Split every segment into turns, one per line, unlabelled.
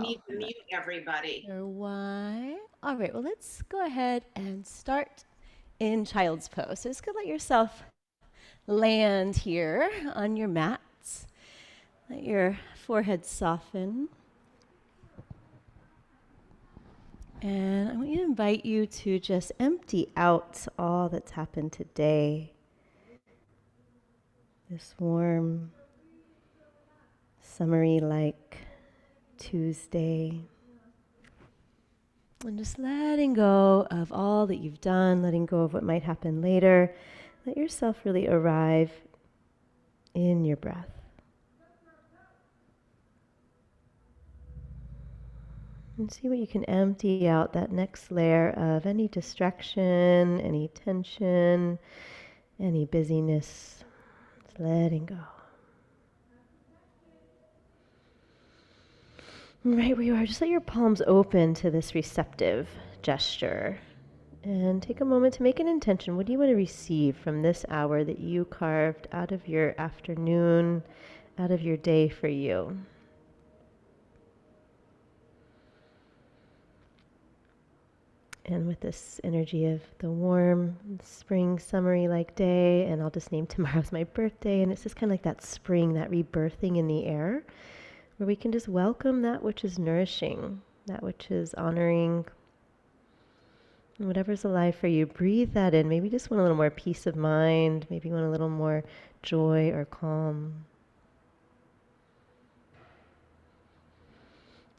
Need to mute everybody.
Why? All right, well, let's go ahead and start in child's pose. So just go let yourself land here on your mats. Let your forehead soften. And I want you to invite you to just empty out all that's happened today. This warm, summery like Tuesday. And just letting go of all that you've done, letting go of what might happen later. Let yourself really arrive in your breath. And see what you can empty out that next layer of any distraction, any tension, any busyness. Just letting go. Right where you are, just let your palms open to this receptive gesture. And take a moment to make an intention. What do you want to receive from this hour that you carved out of your afternoon, out of your day for you? And with this energy of the warm, spring, summery like day, and I'll just name tomorrow's my birthday, and it's just kind of like that spring, that rebirthing in the air, where we can just welcome that which is nourishing, that which is honoring. And whatever's alive for you, breathe that in. Maybe just want a little more peace of mind, maybe you want a little more joy or calm.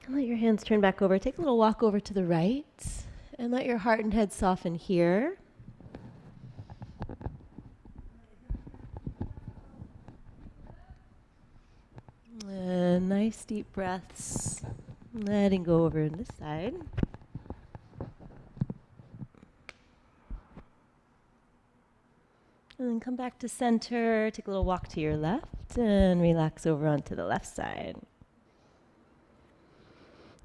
And let your hands turn back over. Take a little walk over to the right. And let your heart and head soften here. And nice deep breaths. Letting go over on this side. And then come back to center. Take a little walk to your left and relax over onto the left side.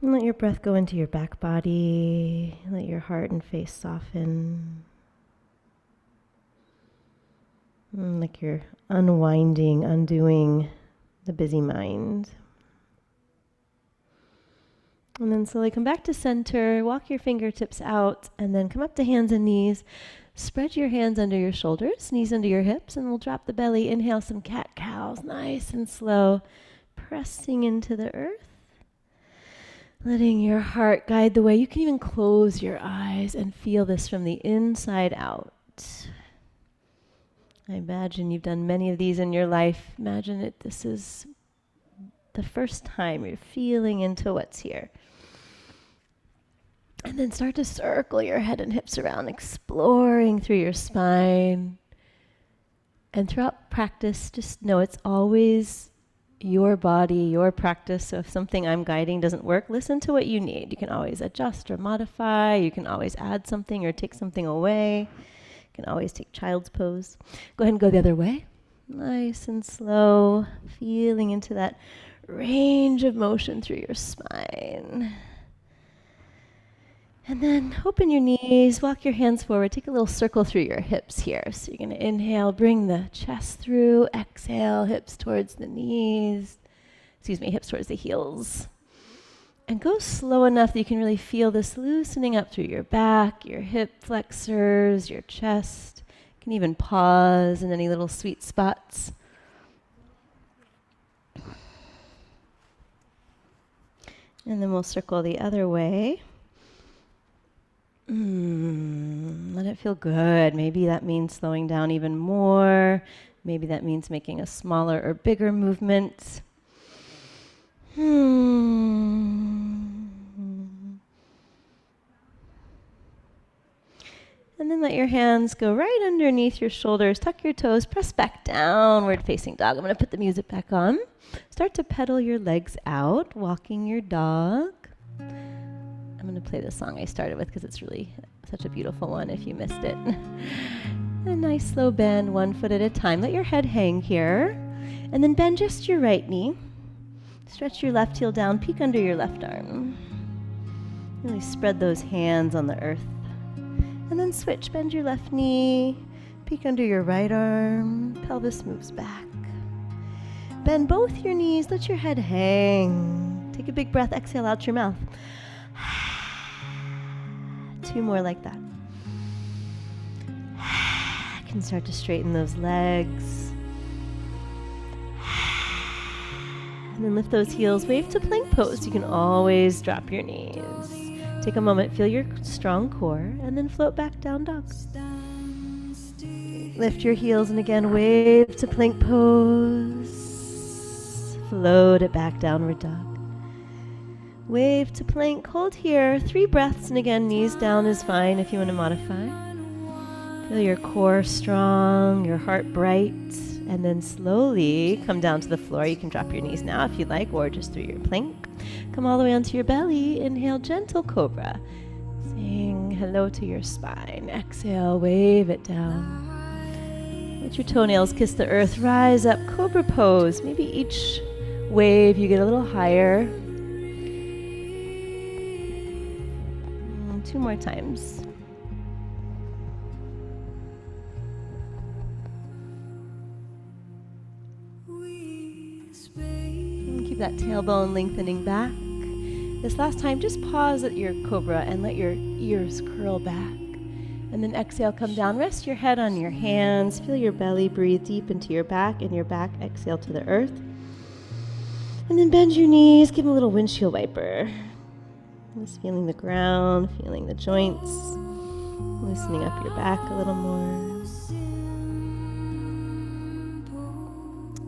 And let your breath go into your back body. Let your heart and face soften. And like you're unwinding, undoing the busy mind. And then slowly come back to center. Walk your fingertips out and then come up to hands and knees. Spread your hands under your shoulders, knees under your hips, and we'll drop the belly. Inhale some cat-cows, nice and slow. Pressing into the earth. Letting your heart guide the way. You can even close your eyes and feel this from the inside out. I imagine you've done many of these in your life. Imagine that this is the first time you're feeling into what's here. And then start to circle your head and hips around, exploring through your spine. And throughout practice, just know it's always your body, your practice. So if something I'm guiding doesn't work, listen to what you need. You can always adjust or modify. You can always add something or take something away. You can always take child's pose. Go ahead and go the other way. Nice and slow, feeling into that range of motion through your spine. And then open your knees, walk your hands forward, take a little circle through your hips here. So you're going to inhale, bring the chest through, exhale, hips towards the knees, hips towards the heels. And go slow enough that you can really feel this loosening up through your back, your hip flexors, your chest. You can even pause in any little sweet spots. And then we'll circle the other way. Let it feel good. Maybe that means slowing down even more. Maybe that means making a smaller or bigger movement. And then let your hands go right underneath your shoulders. Tuck your toes. Press back downward facing dog. I'm going to put the music back on. Start to pedal your legs out, walking your dog. I'm going to play the song I started with because it's really such a beautiful one if you missed it. A nice slow bend, 1 foot at a time. Let your head hang here. And then bend just your right knee. Stretch your left heel down, peek under your left arm. Really spread those hands on the earth. And then switch, bend your left knee, peek under your right arm. Pelvis moves back. Bend both your knees, let your head hang. Take a big breath, exhale out your mouth. 2 more like that. Can start to straighten those legs. And then lift those heels, wave to plank pose. You can always drop your knees. Take a moment, feel your strong core, and then float back down dog. Lift your heels and again wave to plank pose. Float it back, downward dog. Wave to plank, hold here. 3 breaths, and again, knees down is fine if you want to modify. Feel your core strong, your heart bright, and then slowly come down to the floor. You can drop your knees now if you'd like, or just through your plank. Come all the way onto your belly. Inhale, gentle cobra. Saying hello to your spine. Exhale, wave it down. Let your toenails kiss the earth. Rise up, Cobra Pose. Maybe each wave you get a little higher. 2 more times. And keep that tailbone lengthening back. This last time, just pause at your cobra and let your ears curl back. And then exhale, come down. Rest your head on your hands. Feel your belly breathe deep into your back, and your back exhale to the earth. And then bend your knees. Give them a little windshield wiper. Just feeling the ground, feeling the joints. Loosening up your back a little more.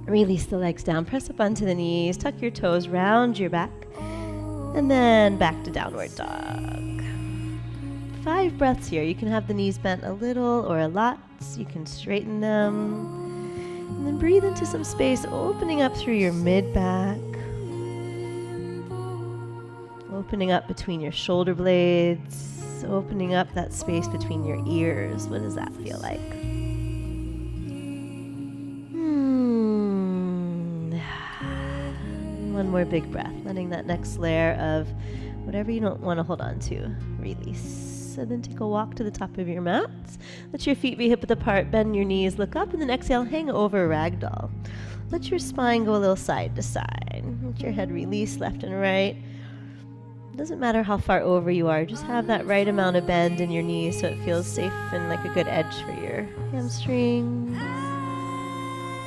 Release the legs down. Press up onto the knees. Tuck your toes, round your back. And then back to downward dog. 5 breaths here. You can have the knees bent a little or a lot. You can straighten them. And then breathe into some space, opening up through your mid-back. Opening up between your shoulder blades. Opening up that space between your ears. What does that feel like? One more big breath. Letting that next layer of whatever you don't want to hold on to release. And then take a walk to the top of your mat. Let your feet be hip width apart. Bend your knees, look up, and then exhale, hang over ragdoll. Let your spine go a little side to side. Let your head release left and right. Doesn't matter how far over you are, just have that right amount of bend in your knees so it feels safe and like a good edge for your hamstrings.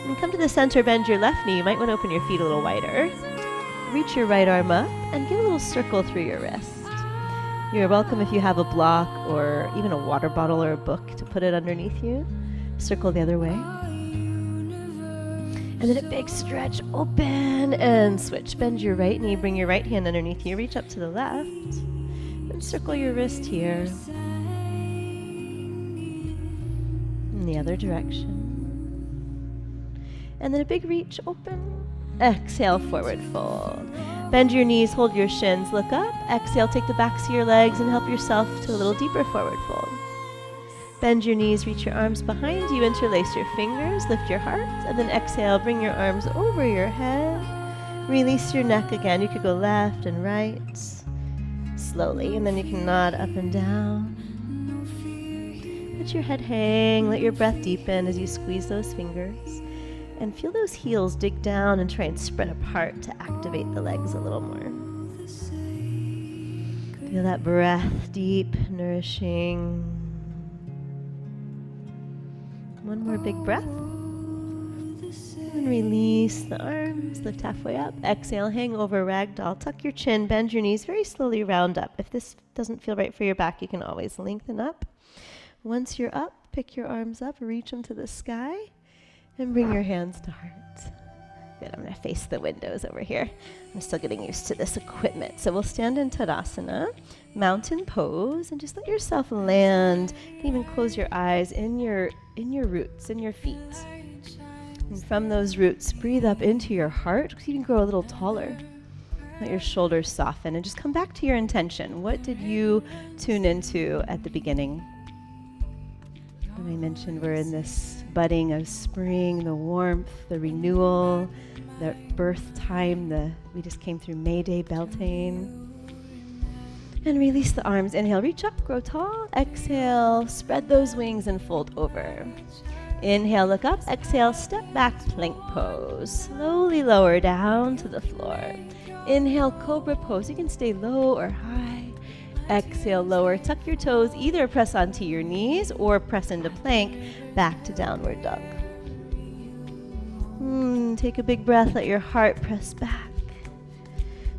And come to the center, bend your left knee. You might want to open your feet a little wider. Reach your right arm up and give a little circle through your wrist. You're welcome if you have a block or even a water bottle or a book to put it underneath you. Circle the other way. And then a big stretch, open and switch. Bend your right knee, bring your right hand underneath you, reach up to the left, and circle your wrist here. In the other direction. And then a big reach, open. Exhale, forward fold. Bend your knees, hold your shins, look up. Exhale, take the backs of your legs and help yourself to a little deeper forward fold. Bend your knees, reach your arms behind you, interlace your fingers, lift your heart, and then exhale, bring your arms over your head. Release your neck again. You could go left and right, slowly, and then you can nod up and down. Let your head hang, let your breath deepen as you squeeze those fingers. And feel those heels dig down and try and spread apart to activate the legs a little more. Feel that breath, deep, nourishing. One more big breath. And release the arms, lift halfway up. Exhale, hang over ragdoll. Tuck your chin, bend your knees, very slowly round up. If this doesn't feel right for your back, you can always lengthen up. Once you're up, pick your arms up, reach them to the sky. And bring your hands to heart. Good, I'm going to face the windows over here. I'm still getting used to this equipment. So we'll stand in Tadasana, mountain pose, and just let yourself land. You can even close your eyes in your roots, in your feet. And from those roots, breathe up into your heart. You can grow a little taller. Let your shoulders soften and just come back to your intention. What did you tune into at the beginning? I mentioned we're in this budding of spring, the warmth, the renewal, the birth time, we just came through May Day, Beltane. And release the arms. Inhale, reach up, grow tall. Exhale, spread those wings and fold over. Inhale, look up. Exhale, step back, plank pose. Slowly lower down to the floor. Inhale, Cobra Pose. You can stay low or high. Exhale, lower. Tuck your toes. Either press onto your knees or press into plank. Back to downward dog. Take a big breath. Let your heart press back.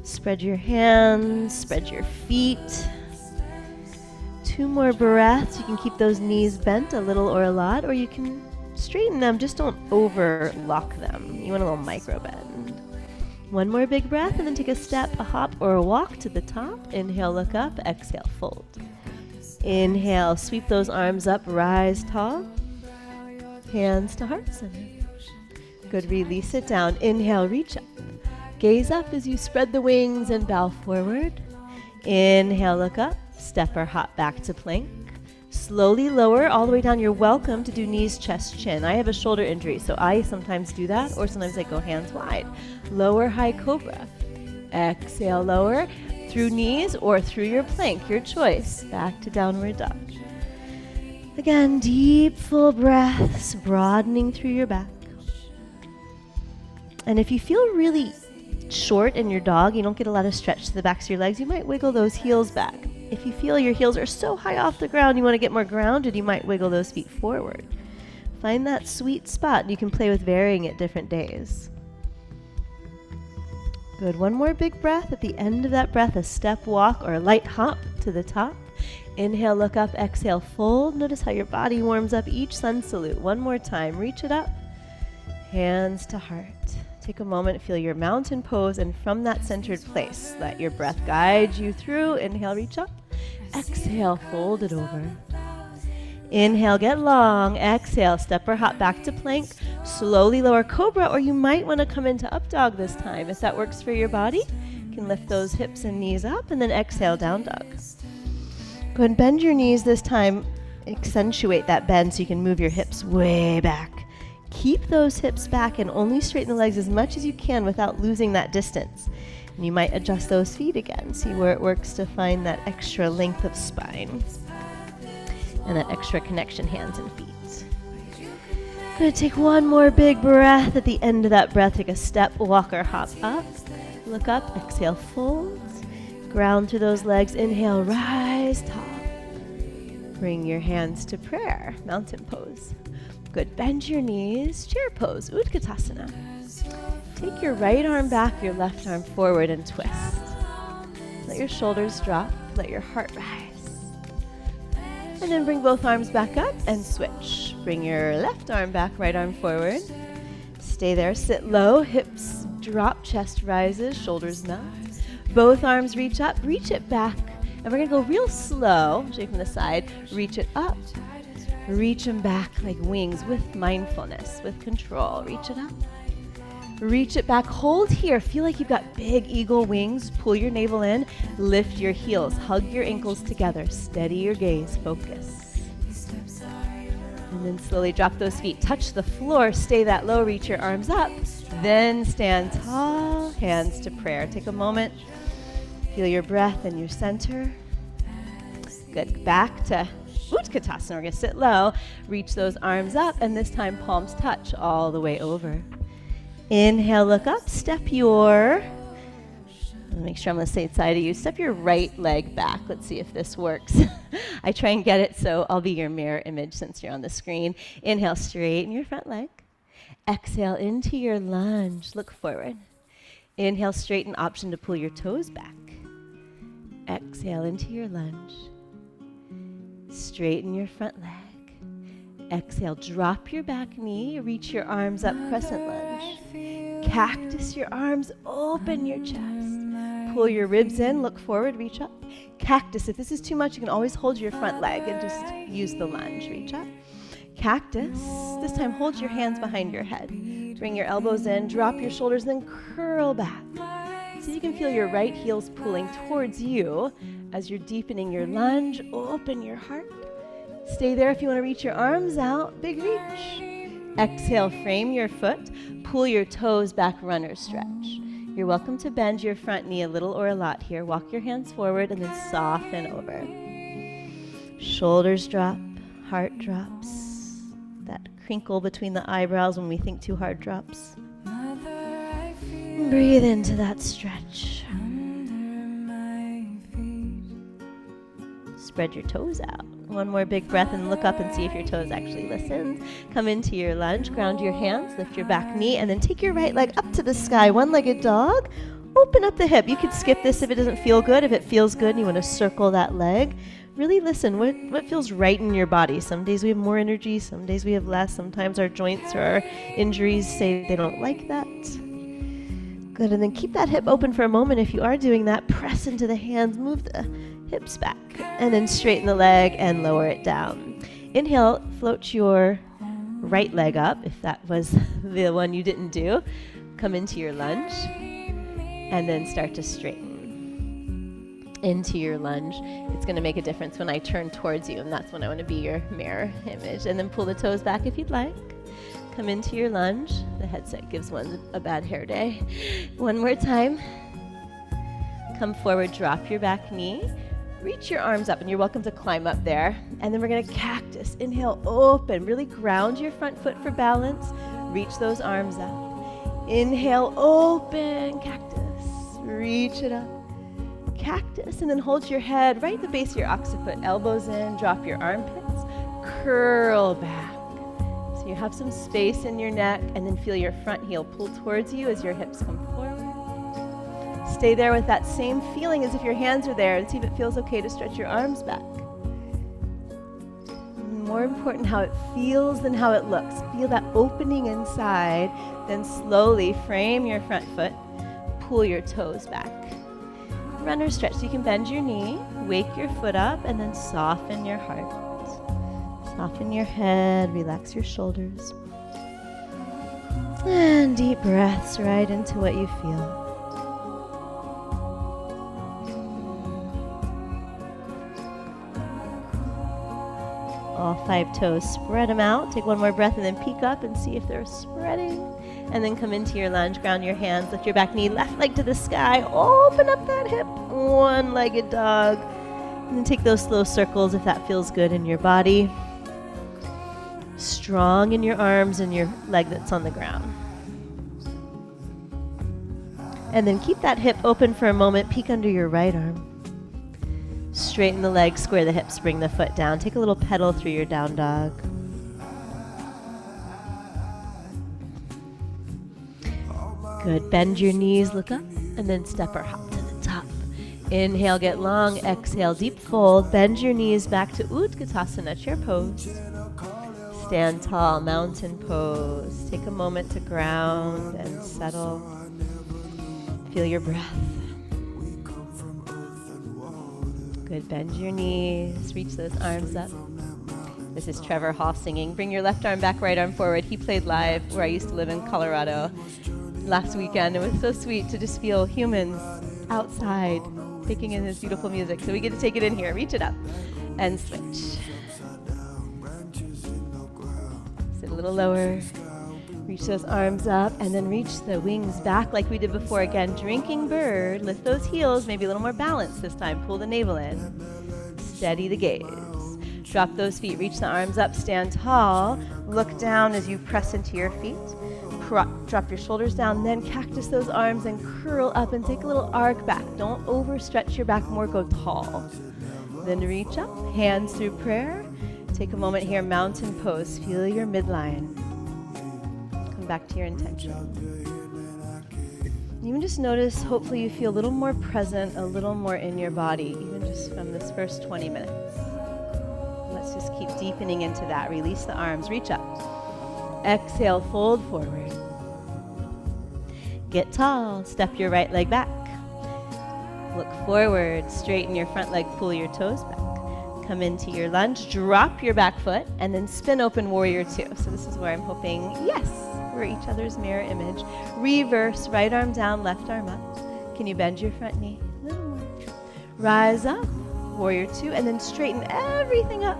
Spread your hands. Spread your feet. 2 more breaths. You can keep those knees bent a little or a lot, or you can straighten them. Just don't overlock them. You want a little micro bend. 1 more big breath, and then take a step, a hop, or a walk to the top. Inhale, look up. Exhale, fold. Inhale, sweep those arms up, rise tall. Hands to heart center. Good, release it down. Inhale, reach up. Gaze up as you spread the wings and bow forward. Inhale, look up. Step or hop back to plank. Slowly lower all the way down. You're welcome to do knees, chest, chin. I have a shoulder injury, so I sometimes do that, or sometimes I go hands wide. Lower, high cobra. Exhale, lower through knees or through your plank, your choice. Back to downward dog. Again, deep, full breaths, broadening through your back. And if you feel really short in your dog, you don't get a lot of stretch to the backs of your legs, you might wiggle those heels back. If you feel your heels are so high off the ground, you want to get more grounded, you might wiggle those feet forward. Find that sweet spot. You can play with varying at different days. Good. 1 more big breath. At the end of that breath, a step walk or a light hop to the top. Inhale, look up. Exhale, fold. Notice how your body warms up each sun salute. 1 more time. Reach it up. Hands to heart. Take a moment, feel your mountain pose, and from that centered place, let your breath guide you through. Inhale, reach up. Exhale, fold it over. Inhale, get long. Exhale, step or hop back to plank. Slowly lower cobra, or you might want to come into up dog this time. If that works for your body, you can lift those hips and knees up, and then exhale, down dog. Go ahead and bend your knees this time. Accentuate that bend so you can move your hips way back. Keep those hips back and only straighten the legs as much as you can without losing that distance. And you might adjust those feet again. See where it works to find that extra length of spine and that extra connection, hands and feet. Good, take 1 more big breath. At the end of that breath, take a step, walk or hop up. Look up, exhale, fold. Ground through those legs. Inhale, rise tall. Bring your hands to prayer, mountain pose. Good, bend your knees, chair pose, Utkatasana. Take your right arm back, your left arm forward and twist. Let your shoulders drop, let your heart rise. And then bring both arms back up and switch. Bring your left arm back, right arm forward. Stay there, sit low, hips drop, chest rises, shoulders melt. Both arms reach up, reach it back. And we're gonna go real slow, show you from the side, reach it up. Reach them back like wings with mindfulness, with control. Reach it up. Reach it back. Hold here. Feel like you've got big eagle wings. Pull your navel in. Lift your heels. Hug your ankles together. Steady your gaze. Focus. And then slowly drop those feet. Touch the floor. Stay that low. Reach your arms up. Then stand tall. Hands to prayer. Take a moment. Feel your breath and your center. Good. Back to Utkatasana. We're going to sit low, reach those arms up, and this time palms touch all the way over. Inhale, look up, step your, make sure I'm on the same side of you, step your right leg back. Let's see if this works. I try and get it, so I'll be your mirror image since you're on the screen. Inhale, straighten your front leg. Exhale into your lunge, look forward. Inhale, straighten, option to pull your toes back. Exhale into your lunge. Straighten your front leg. Exhale, drop your back knee, reach your arms up, crescent lunge. Cactus your arms, open your chest. Pull your ribs in, look forward, reach up. Cactus, if this is too much, you can always hold your front leg and just use the lunge, reach up. Cactus, this time hold your hands behind your head. Bring your elbows in, drop your shoulders, then curl back. So you can feel your right heels pulling towards you as you're deepening your lunge. Open your heart. Stay there if you want to reach your arms out. Big reach. Exhale, frame your foot. Pull your toes back, runner stretch. You're welcome to bend your front knee a little or a lot here. Walk your hands forward and then soften over. Shoulders drop, heart drops. That crinkle between the eyebrows when we think too hard drops. Breathe into that stretch. Spread your toes out. One more big breath and look up and see if your toes actually listen. Come into your lunge, ground your hands, lift your back knee, and then take your right leg up to the sky, one-legged dog. Open up the hip. You could skip this if it doesn't feel good. If it feels good and you want to circle that leg, really listen. What feels right in your body? Some days we have more energy, some days we have less. Sometimes our joints or our injuries say they don't like that. Good, and then keep that hip open for a moment. If you are doing that, press into the hands, move the hips back, and then straighten the leg and lower it down. Inhale, float your right leg up, if that was the one you didn't do. Come into your lunge, and then start to straighten into your lunge. It's going to make a difference when I turn towards you, and that's when I want to be your mirror image. And then pull the toes back if you'd like. Come into your lunge. The headset gives one a bad hair day. One more time. Come forward, drop your back knee. Reach your arms up, and you're welcome to climb up there. And then we're going to cactus. Inhale, open. Really ground your front foot for balance. Reach those arms up. Inhale, open, cactus. Reach it up. Cactus, and then hold your head right at the base of your occiput. Elbows in, drop your armpits. Curl back. So you have some space in your neck, and then feel your front heel pull towards you as your hips come forward. Stay there with that same feeling as if your hands are there, and see if it feels okay to stretch your arms back. More important how it feels than how it looks. Feel that opening inside, then slowly frame your front foot, pull your toes back. Runner stretch, so you can bend your knee, wake your foot up, and then soften your heart. Soften your head, relax your shoulders. And deep breaths right into what you feel. All 5 toes, spread them out. Take one more breath and then peek up and see if they're spreading. And then come into your lunge, ground your hands, lift your back knee, left leg to the sky, open up that hip, one-legged dog. And then take those slow circles if that feels good in your body. Strong in your arms and your leg that's on the ground. And then keep that hip open for a moment, peek under your right arm. Straighten the legs, square the hips, bring the foot down. Take a little pedal through your down dog. Good, bend your knees, look up, and then step or hop to the top. Inhale, get long, exhale, deep fold. Bend your knees back to Utkatasana, chair pose. Stand tall, mountain pose. Take a moment to ground and settle. Feel your breath. Good, bend your knees, reach those arms up. This is Trevor Hall singing. Bring your left arm back, right arm forward. He played live where I used to live in Colorado last weekend. It was so sweet to just feel humans outside taking in his beautiful music. So we get to take it in here. Reach it up and switch. Sit a little lower. Reach those arms up and then reach the wings back like we did before. Again, drinking bird. Lift those heels, maybe a little more balance this time. Pull the navel in. Steady the gaze. Drop those feet. Reach the arms up. Stand tall. Look down as you press into your feet. Drop your shoulders down. Then cactus those arms and curl up and take a little arc back. Don't overstretch your back. More go tall. Then reach up. Hands through prayer. Take a moment here. Mountain pose. Feel your midline. Back to your intention. You can just notice, hopefully you feel a little more present, a little more in your body, even just from this first 20 minutes. Let's just keep deepening into that. Release the arms, reach up. Exhale, fold forward. Get tall, step your right leg back. Look forward, straighten your front leg, pull your toes back. Come into your lunge, drop your back foot, and then spin open warrior 2. So this is where I'm hoping, yes, we're each other's mirror image. Reverse, right arm down, left arm up. Can you bend your front knee? A little more. Rise up, warrior 2, and then straighten everything up.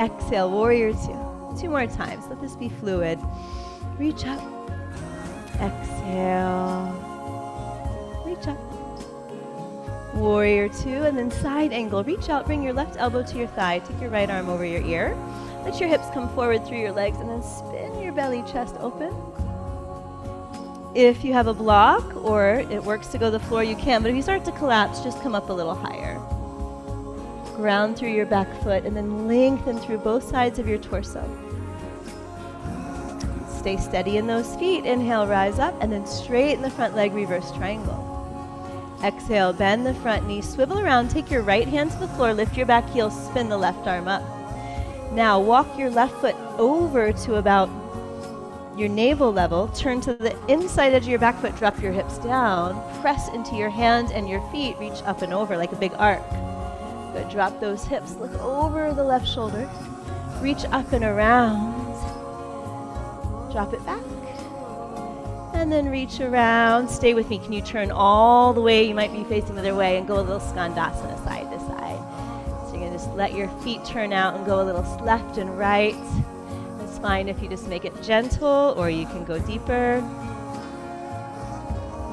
Exhale, warrior 2. 2 more times, let this be fluid. Reach up, exhale, reach up. Warrior 2, and then side angle. Reach out, bring your left elbow to your thigh. Take your right arm over your ear. Let your hips come forward through your legs, and then spin your belly, chest open. If you have a block or it works to go to the floor, you can. But if you start to collapse, just come up a little higher. Ground through your back foot and then lengthen through both sides of your torso. Stay steady in those feet. Inhale, rise up, and then straighten the front leg, reverse triangle. Exhale, bend the front knee, swivel around, take your right hand to the floor, lift your back heel, spin the left arm up. Now walk your left foot over to about your navel level, turn to the inside edge of your back foot, drop your hips down, press into your hands and your feet, reach up and over like a big arc. Good, drop those hips, look over the left shoulder, reach up and around, drop it back, and then reach around. Stay with me. Can you turn all the way? You might be facing the other way and go a little Skandasana side to side. So you're going to just let your feet turn out and go a little left and right. It's fine if you just make it gentle, or you can go deeper.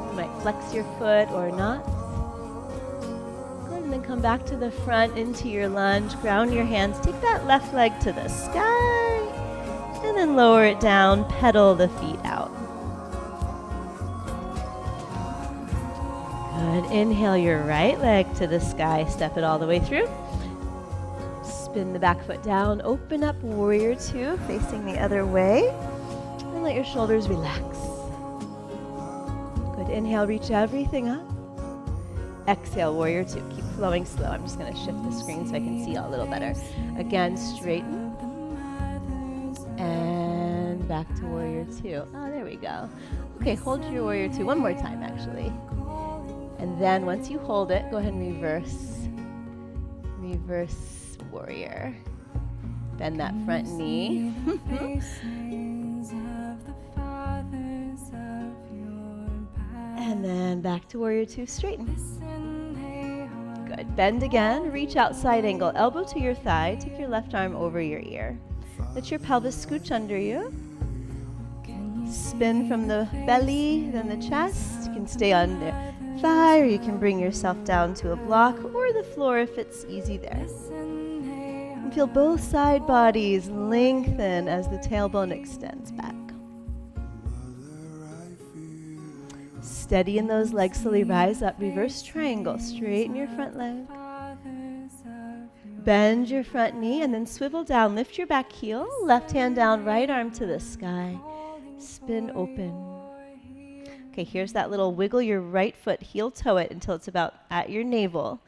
You might flex your foot or not. Good, and then come back to the front into your lunge. Ground your hands. Take that left leg to the sky. And then lower it down. Pedal the feet out. Good. Inhale your right leg to the sky. Step it all the way through. Spin the back foot down. Open up warrior two, facing the other way. And let your shoulders relax. Good. Inhale, reach everything up. Exhale, warrior two. Keep flowing slow. I'm just going to shift the screen so I can see y'all a little better. Again, straighten. And back to warrior two. Oh, there we go. Okay, hold your warrior two one more time, actually. And then once you hold it, go ahead and reverse. Reverse warrior. Bend that front knee. And then back to warrior two, straighten. Good. Bend again, reach out, side angle, elbow to your thigh. Take your left arm over your ear. Let your pelvis scooch under you. Spin from the belly, then the chest. You can stay on the thigh, or you can bring yourself down to a block or the floor if it's easy there. And feel both side bodies lengthen as the tailbone extends back. Steady in those legs, slowly rise up, reverse triangle, straighten your front leg. Bend your front knee and then swivel down, lift your back heel, left hand down, right arm to the sky, spin open. Okay, here's that little wiggle your right foot, heel toe it until it's about at your navel.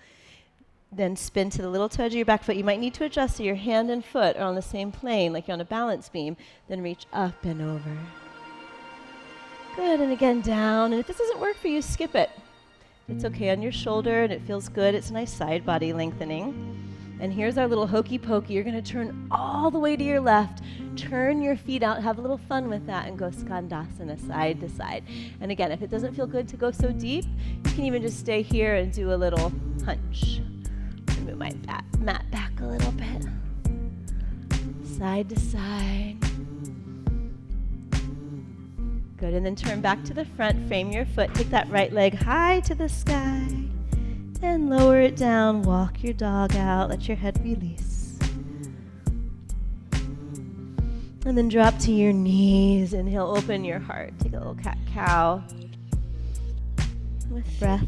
Then spin to the little toe edge of your back foot. You might need to adjust so your hand and foot are on the same plane, like you're on a balance beam. Then reach up and over. Good, and again down. And if this doesn't work for you, skip it. It's okay on your shoulder and it feels good. It's a nice side body lengthening. And here's our little hokey pokey. You're going to turn all the way to your left. Turn your feet out. Have a little fun with that and go Skandasana side to side. And again, if it doesn't feel good to go so deep, you can even just stay here and do a little hunch. Move my mat back a little bit. Side to side. Good, and then turn back to the front. Frame your foot. Take that right leg high to the sky. And lower it down. Walk your dog out. Let your head release. And then drop to your knees. Inhale, open your heart. Take a little cat-cow with breath.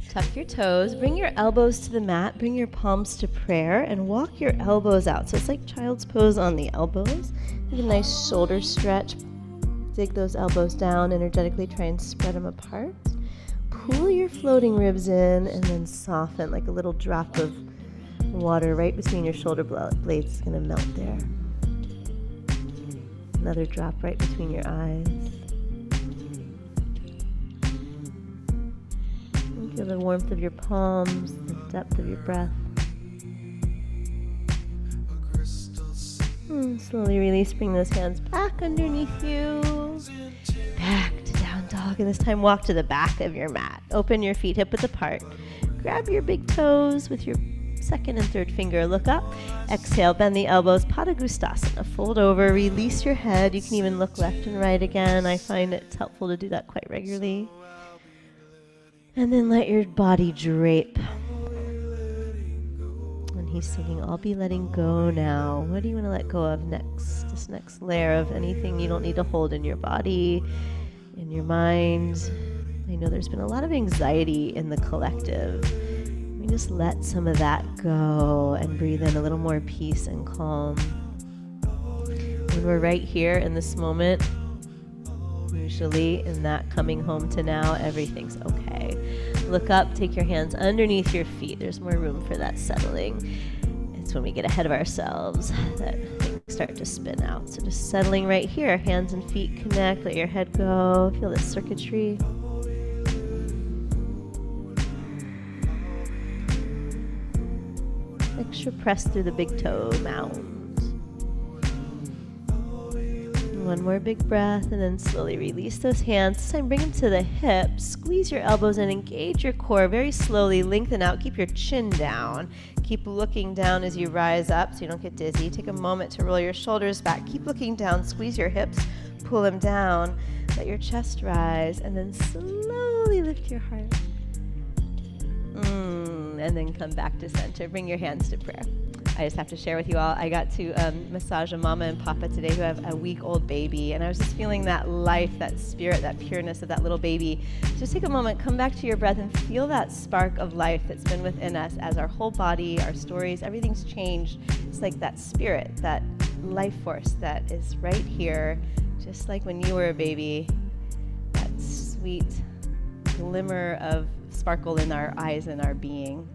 Tuck your toes. Bring your elbows to the mat. Bring your palms to prayer. And walk your elbows out. So it's like child's pose on the elbows. Have a nice shoulder stretch. Dig those elbows down, energetically try and spread them apart. Pull your floating ribs in and then soften like a little drop of water right between your shoulder blades. It's going to melt there. Another drop right between your eyes. Feel the warmth of your palms, the depth of your breath. Slowly release, bring those hands back underneath you. Back to down dog, and this time walk to the back of your mat. Open your feet hip width apart. Grab your big toes with your second and third finger. Look up. Exhale, bend the elbows. Padagustasana. Fold over, release your head. You can even look left and right again. I find it's helpful to do that quite regularly. And then let your body drape. And he's singing, I'll be letting go now. What do you want to let go of next? This next layer of anything you don't need to hold in your body, in your mind. I know there's been a lot of anxiety in the collective. We just let some of that go and breathe in a little more peace and calm. When we're right here in this moment, usually in that coming home to now, everything's okay. Look up, take your hands underneath your feet. There's more room for that settling. It's when we get ahead of ourselves that things start to spin out. So just settling right here, hands and feet connect, let your head go, feel the circuitry. Extra press through the big toe mound. One more big breath, and then slowly release those hands. This time bring them to the hips. Squeeze your elbows and engage your core very slowly. Lengthen out. Keep your chin down. Keep looking down as you rise up so you don't get dizzy. Take a moment to roll your shoulders back. Keep looking down. Squeeze your hips. Pull them down. Let your chest rise, and then slowly lift your heart. And then come back to center. Bring your hands to prayer. I just have to share with you all, I got to massage a mama and papa today who have a week-old baby, and I was just feeling that life, that spirit, that pureness of that little baby. Just take a moment, come back to your breath, and feel that spark of life that's been within us as our whole body, our stories, everything's changed. It's like that spirit, that life force that is right here, just like when you were a baby, that sweet glimmer of sparkle in our eyes and our being.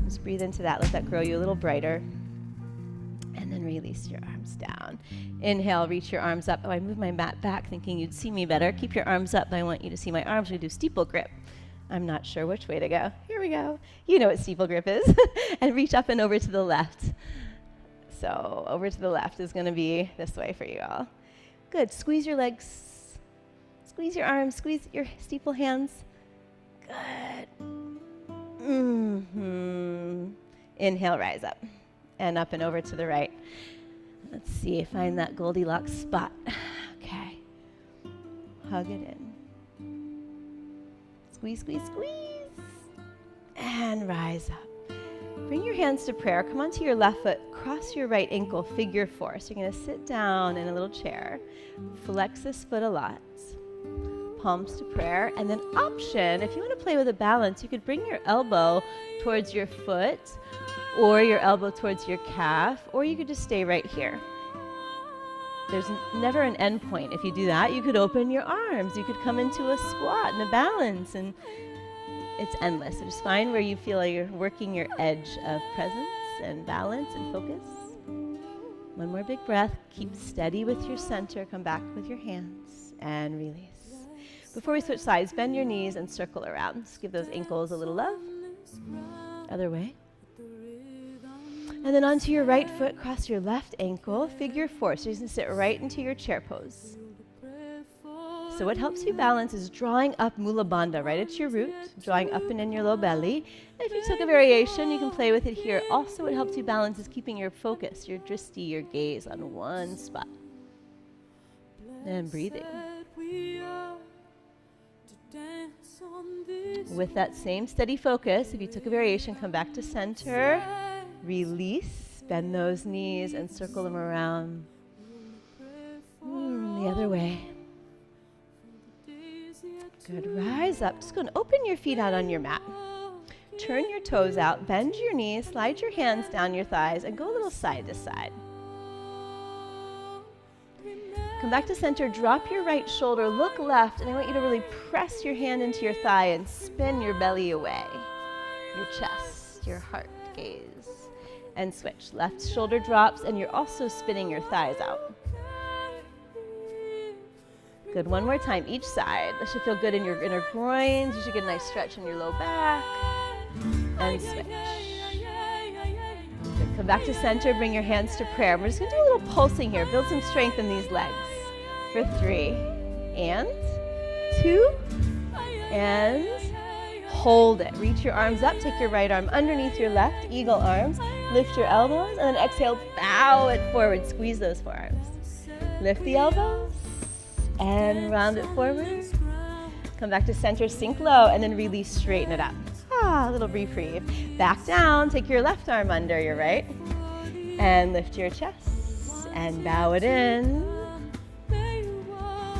Just breathe into that. Let that grow you a little brighter. And then release your arms down. Inhale, reach your arms up. Oh, I moved my mat back thinking you'd see me better. Keep your arms up. I want you to see my arms. We do steeple grip. I'm not sure which way to go. Here we go. You know what steeple grip is. And reach up and over to the left. So over to the left is going to be this way for you all. Good. Squeeze your legs. Squeeze your arms. Squeeze your steeple hands. Good. Inhale, rise up. And up and over to the right. Let's see, find that Goldilocks spot. Okay. Hug it in. Squeeze, squeeze, squeeze. And rise up. Bring your hands to prayer. Come onto your left foot. Cross your right ankle, figure four. So you're going to sit down in a little chair. Flex this foot a lot. Palms to prayer, and then option, if you want to play with a balance, you could bring your elbow towards your foot or your elbow towards your calf, or you could just stay right here. There's never an end point. If you do that, you could open your arms. You could come into a squat and a balance, and it's endless. So just find where you feel like you're working your edge of presence and balance and focus. One more big breath. Keep steady with your center. Come back with your hands and release. Before we switch sides, bend your knees and circle around. Just give those ankles a little love. Other way. And then onto your right foot, cross your left ankle, figure four. So you're going to sit right into your chair pose. So what helps you balance is drawing up Mula Bandha right at your root, drawing up and in your low belly. And if you took a variation, you can play with it here. Also, what helps you balance is keeping your focus, your drishti, your gaze on one spot. And breathing. With that same steady focus, if you took a variation, come back to center, release, bend those knees and circle them around. The other way. Good, rise up. Just go and open your feet out on your mat. Turn your toes out, bend your knees, slide your hands down your thighs, and go a little side to side. Come back to center, drop your right shoulder, look left, and I want you to really press your hand into your thigh and spin your belly away, your chest, your heart, gaze, and switch. Left shoulder drops, and you're also spinning your thighs out. Good, one more time, each side. This should feel good in your inner groins. You should get a nice stretch in your low back, and switch. Come back to center, bring your hands to prayer. We're just going to do a little pulsing here. Build some strength in these legs. For 3, and 2, and hold it. Reach your arms up, take your right arm underneath your left, eagle arms. Lift your elbows, and then exhale, bow it forward. Squeeze those forearms. Lift the elbows, and round it forward. Come back to center, sink low, and then release, straighten it up. A little reprieve. Back down, take your left arm under your right, and lift your chest, and bow it in.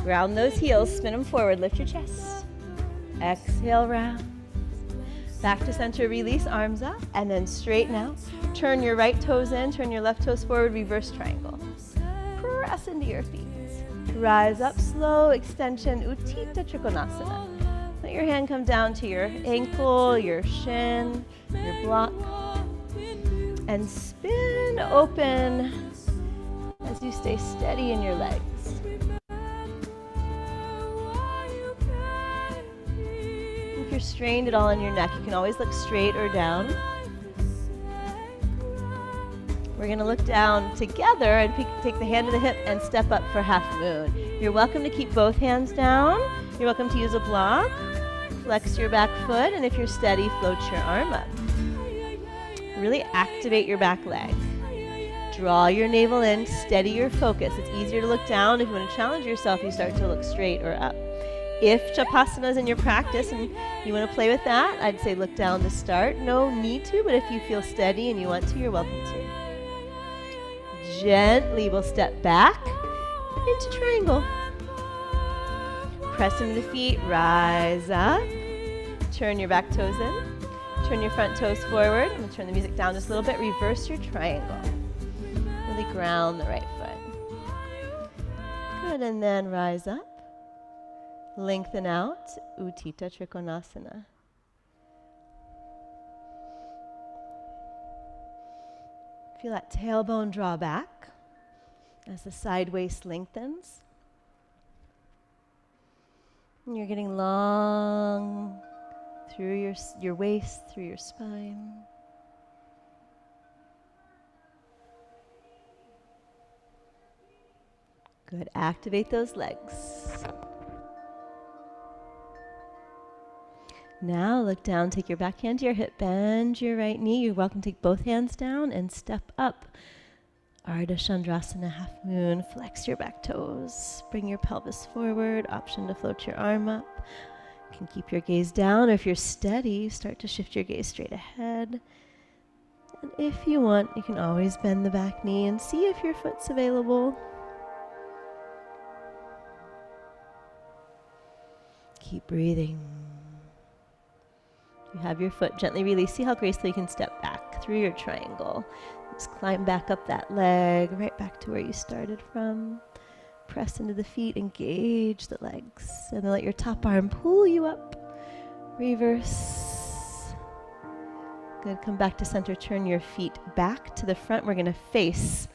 Ground those heels, spin them forward, lift your chest. Exhale, round. Back to center, release, arms up, and then straighten out. Turn your right toes in, turn your left toes forward, reverse triangle. Press into your feet. Rise up, slow extension, Uttita Trikonasana. Let your hand come down to your ankle, your shin, your block. And spin open as you stay steady in your legs. If you're strained at all in your neck, you can always look straight or down. We're going to look down together and take the hand to the hip and step up for half moon. You're welcome to keep both hands down. You're welcome to use a block. Flex your back foot, and if you're steady, float your arm up. Really activate your back leg. Draw your navel in, steady your focus. It's easier to look down. If you want to challenge yourself, you start to look straight or up. If Chapasana is in your practice and you want to play with that, I'd say look down to start. No need to, but if you feel steady and you want to, you're welcome to. Gently we'll step back into triangle. Press into the feet, rise up. Turn your back toes in. Turn your front toes forward. I'm going to turn the music down just a little bit. Reverse your triangle. Really ground the right foot. Good, and then rise up. Lengthen out, Uttita Trikonasana. Feel that tailbone draw back as the side waist lengthens. And you're getting long through your waist, through your spine. Good, activate those legs. Now look down, take your back hand to your hip, bend your right knee. You're welcome to take both hands down and step up. Ardha Chandrasana, half moon. Flex your back toes. Bring your pelvis forward. Option to float your arm up. You can keep your gaze down, or if you're steady, start to shift your gaze straight ahead. And if you want, you can always bend the back knee and see if your foot's available. Keep breathing. You have your foot, gently release. See how gracefully you can step back through your triangle. Just climb back up that leg, right back to where you started from. Press into the feet, engage the legs, and then let your top arm pull you up. Reverse. Good, come back to center, turn your feet back to the front. We're gonna face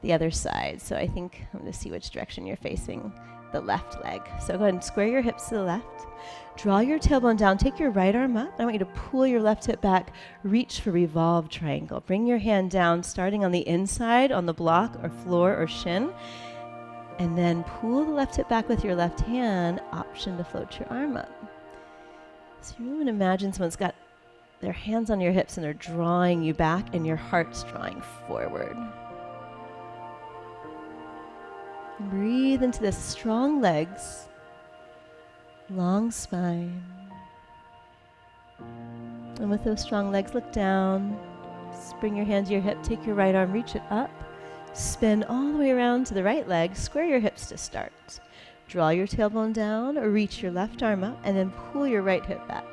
the other side. So I think, I'm gonna see which direction you're facing. The left leg. So go ahead and square your hips to the left. Draw your tailbone down. Take your right arm up. I want you to pull your left hip back. Reach for Revolve Triangle. Bring your hand down, starting on the inside, on the block or floor or shin. And then pull the left hip back with your left hand. Option to float your arm up. So you want to imagine someone's got their hands on your hips and they're drawing you back and your heart's drawing forward. Breathe into this, strong legs, long spine. And with those strong legs, look down. Just bring your hand to your hip, take your right arm, reach it up. Spin all the way around to the right leg, square your hips to start. Draw your tailbone down or reach your left arm up and then pull your right hip back.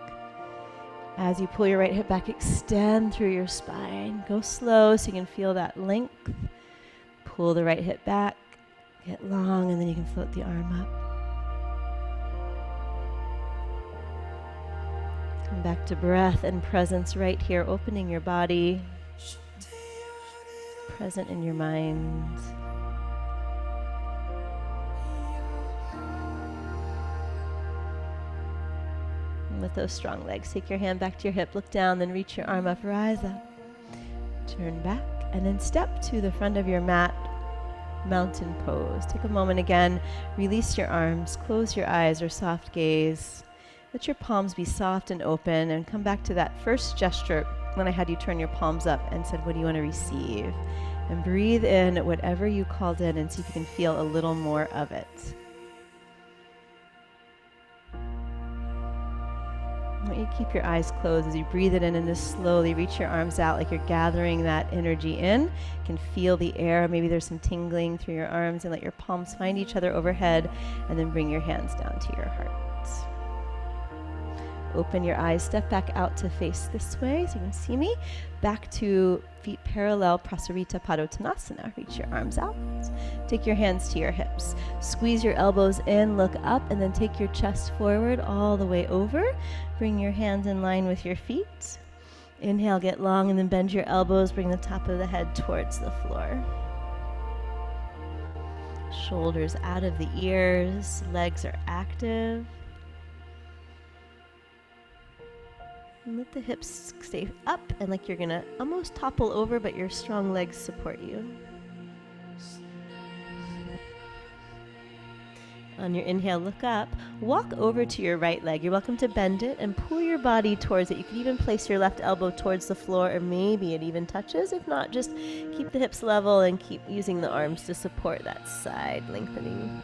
As you pull your right hip back, extend through your spine. Go slow so you can feel that length. Pull the right hip back. Get long, and then you can float the arm up. Come back to breath and presence right here, opening your body, present in your mind. And with those strong legs, take your hand back to your hip, look down, then reach your arm up, rise up, turn back, and then step to the front of your mat. Mountain pose. Take a moment again, release your arms, close your eyes or soft gaze. Let your palms be soft and open and come back to that first gesture when I had you turn your palms up and said, what do you want to receive? And breathe in whatever you called in and see if you can feel a little more of it. I want you to keep your eyes closed as you breathe it in and just slowly reach your arms out like you're gathering that energy in. You can feel the air. Maybe there's some tingling through your arms, and let your palms find each other overhead, and then bring your hands down to your heart. Open your eyes, step back out to face this way so you can see me. Back to feet parallel, Prasarita Tanasana. Reach your arms out. Take your hands to your hips. Squeeze your elbows in, look up, and then take your chest forward all the way over. Bring your hands in line with your feet. Inhale, get long, and then bend your elbows. Bring the top of the head towards the floor. Shoulders out of the ears. Legs are active. And let the hips stay up and like you're gonna almost topple over, but your strong legs support you. On your inhale, look up. Walk over to your right leg. You're welcome to bend it and pull your body towards it. You could even place your left elbow towards the floor, or maybe it even touches. If not, just keep the hips level and keep using the arms to support that side lengthening.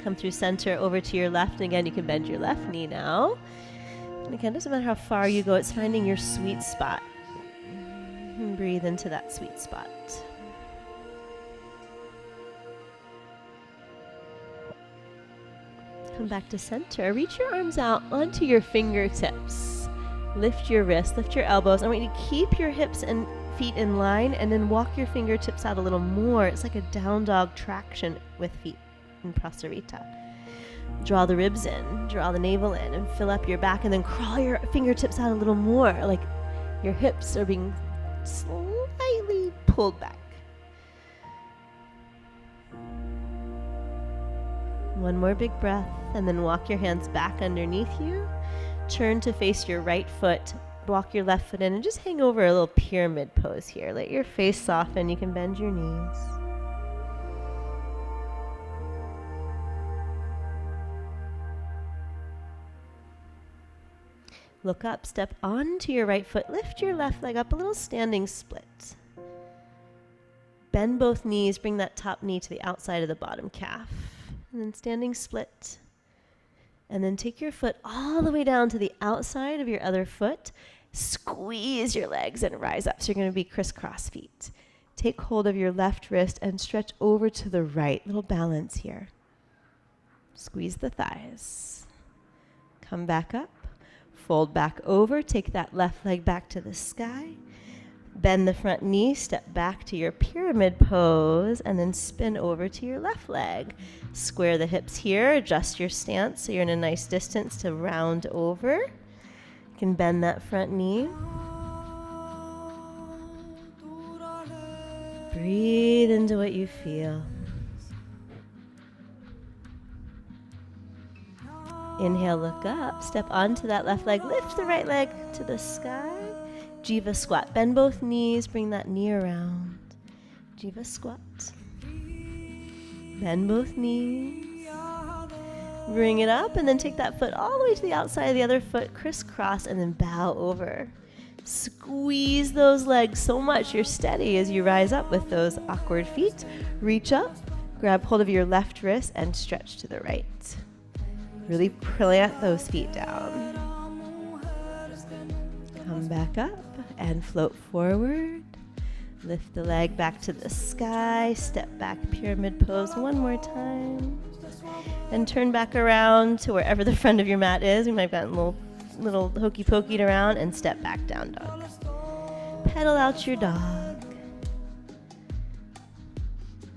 Come through center over to your left. And again, you can bend your left knee now. And again, doesn't matter how far you go, it's finding your sweet spot. And breathe into that sweet spot. Come back to center. Reach your arms out onto your fingertips. Lift your wrists, lift your elbows. I want you to keep your hips and feet in line, and then walk your fingertips out a little more. It's like a down dog traction with feet in Prasarita. Draw the ribs in, draw the navel in, and fill up your back, and then crawl your fingertips out a little more, like your hips are being slightly pulled back. One more big breath, and then walk your hands back underneath you. Turn to face your right foot. Walk your left foot in and just hang over a little pyramid pose here. Let your face soften. You can bend your knees. Look up, step onto your right foot. Lift your left leg up, a little standing split. Bend both knees. Bring that top knee to the outside of the bottom calf. And then standing split. And then take your foot all the way down to the outside of your other foot. Squeeze your legs and rise up. So you're going to be crisscross feet. Take hold of your left wrist and stretch over to the right. Little balance here. Squeeze the thighs. Come back up. Fold back over. Take that left leg back to the sky. Bend the front knee, step back to your pyramid pose, and then spin over to your left leg. Square the hips here, adjust your stance so you're in a nice distance to round over. You can bend that front knee. Breathe into what you feel. Inhale, look up, step onto that left leg, lift the right leg to the sky. Jiva squat. Bend both knees, bring that knee around. Jiva squat. Bend both knees. Bring it up, and then take that foot all the way to the outside of the other foot, crisscross, and then bow over. Squeeze those legs so much you're steady as you rise up with those awkward feet. Reach up, grab hold of your left wrist, and stretch to the right. Really plant those feet down. Come back up and float forward. Lift the leg back to the sky. Step back, pyramid pose one more time. And turn back around to wherever the front of your mat is. You might have gotten a little hokey pokeyed around, and step back, down dog. Pedal out your dog.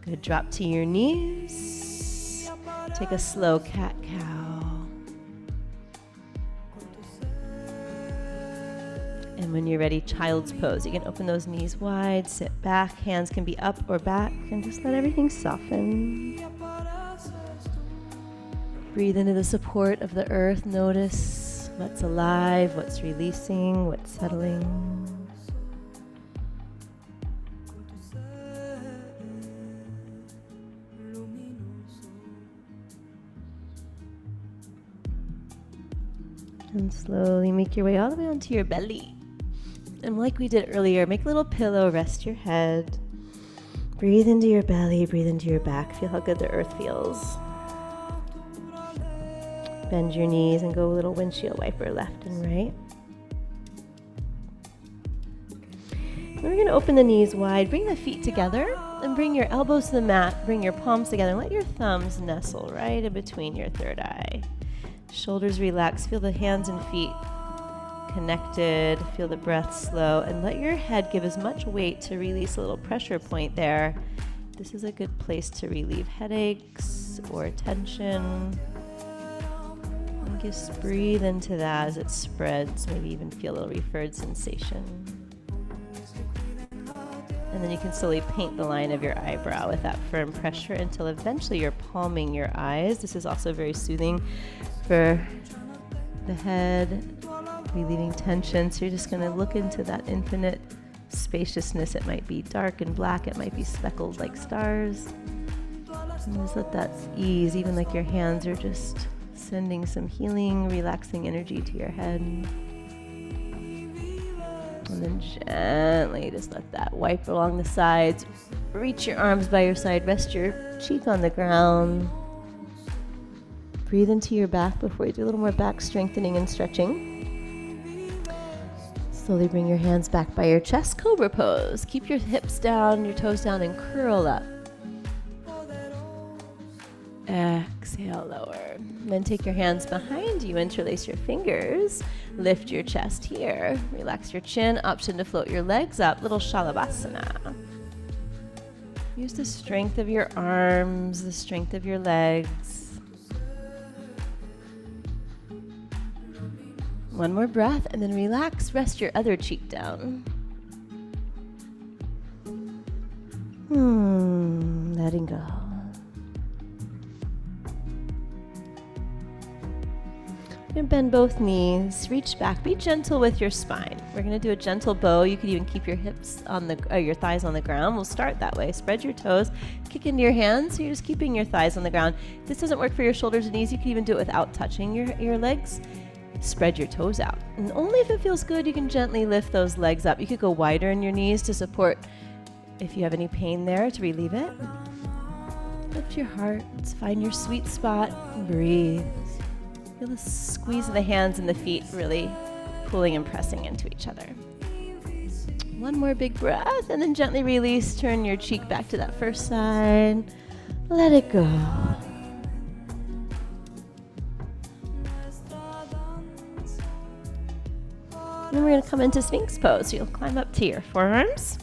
Good, drop to your knees. Take a slow cat-cow. And when you're ready, child's pose. You can open those knees wide, sit back. Hands can be up or back, and just let everything soften. Breathe into the support of the earth. Notice what's alive, what's releasing, what's settling. And slowly make your way all the way onto your belly. And like we did earlier, make a little pillow, rest your head. Breathe into your belly, breathe into your back. Feel how good the earth feels. Bend your knees and go a little windshield wiper left and right. And we're going to open the knees wide. Bring the feet together and bring your elbows to the mat. Bring your palms together and let your thumbs nestle right in between your third eye. Shoulders relax. Feel the hands and feet connected. Feel the breath slow. And let your head give as much weight to release a little pressure point there. This is a good place to relieve headaches or tension. And just breathe into that as it spreads. Maybe even feel a little referred sensation. And then you can slowly paint the line of your eyebrow with that firm pressure until eventually you're palming your eyes. This is also very soothing for the head, relieving tension. So you're just going to look into that infinite spaciousness. It might be dark and black. It might be speckled like stars. And just let that ease, even like your hands are just sending some healing, relaxing energy to your head. And then gently just let that wipe along the sides. Reach your arms by your side. Rest your cheek on the ground. Breathe into your back before you do a little more back strengthening and stretching. Slowly bring your hands back by your chest. Cobra Pose. Keep your hips down, your toes down, and curl up. Exhale, lower. Then take your hands behind you, interlace your fingers, lift your chest here, relax your chin, option to float your legs up, little Shalabhasana. Use the strength of your arms, the strength of your legs. One more breath and then relax, rest your other cheek down. Letting go. And bend both knees, reach back, be gentle with your spine. We're going to do a gentle bow. You could even keep your hips on your thighs on the ground. We'll start that way. Spread your toes, kick into your hands. So you're just keeping your thighs on the ground. If this doesn't work for your shoulders and knees, you can even do it without touching your legs. Spread your toes out. And only if it feels good, you can gently lift those legs up. You could go wider in your knees to support if you have any pain there, to relieve it. Lift your heart, find your sweet spot, and breathe. Feel the squeeze of the hands and the feet really pulling and pressing into each other. One more big breath and then gently release. Turn your cheek back to that first side. Let it go. And then we're going to come into Sphinx Pose. So you'll climb up to your forearms.